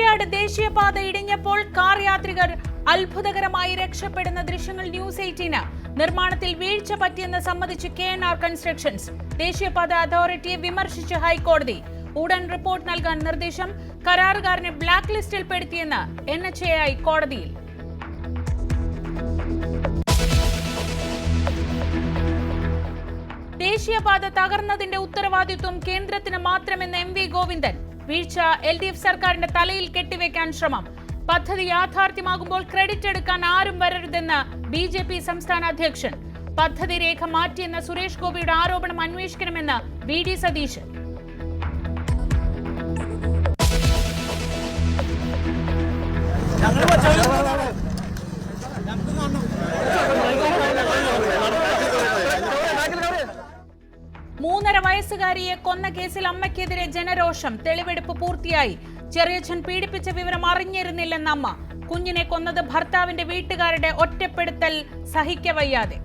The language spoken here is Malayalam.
കുറ്റിയാട് ദേശീയപാത ഇടിഞ്ഞപ്പോൾ കാർ യാത്രികർ അത്ഭുതകരമായി രക്ഷപ്പെടുന്ന ദൃശ്യങ്ങൾ ന്യൂസ് 18. നിർമ്മാണത്തിൽ വീഴ്ച പറ്റിയെന്ന് സമ്മതിച്ച് KNR കൺസ്ട്രക്ഷൻസ്. ദേശീയപാത അതോറിറ്റിയെ വിമർശിച്ച് ഹൈക്കോടതി. ഉടൻ റിപ്പോർട്ട് നൽകാൻ നിർദ്ദേശം. കരാറുകാരനെ ബ്ലാക്ക് ലിസ്റ്റിൽ പെടുത്തിയെന്ന് NHAI കോടതിയിൽ. ദേശീയപാത തകർന്നതിന്റെ ഉത്തരവാദിത്വം കേന്ദ്രത്തിന് മാത്രമെന്ന് MV ഗോവിന്ദൻ. വീഴ്ച LDF സർക്കാരിന്റെ തലയിൽ കെട്ടിവെക്കാൻ ശ്രമം. പദ്ധതി യാഥാർത്ഥ്യമാകുമ്പോൾ ക്രെഡിറ്റ് എടുക്കാൻ ആരും വരരുതെന്ന് BJP സംസ്ഥാന അധ്യക്ഷൻ. പദ്ധതി രേഖ മാറ്റിയെന്ന സുരേഷ് ഗോപിയുടെ ആരോപണം അന്വേഷിക്കണമെന്ന് VD സതീശൻ. മൂന്നര വയസ്സുകാരിയെ കൊന്ന കേസിൽ അമ്മയ്ക്കെതിരെ ജനരോഷം. തെളിവെടുപ്പ് പൂർത്തിയായി. ചെറിയച്ഛൻ പീഡിപ്പിച്ച വിവരം അറിഞ്ഞിരുന്നില്ലെന്ന അമ്മ. കുഞ്ഞിനെ കൊന്നത് ഭർത്താവിന്റെ വീട്ടുകാരുടെ ഒറ്റപ്പെടുത്തൽ സഹിക്കവയ്യാതെ.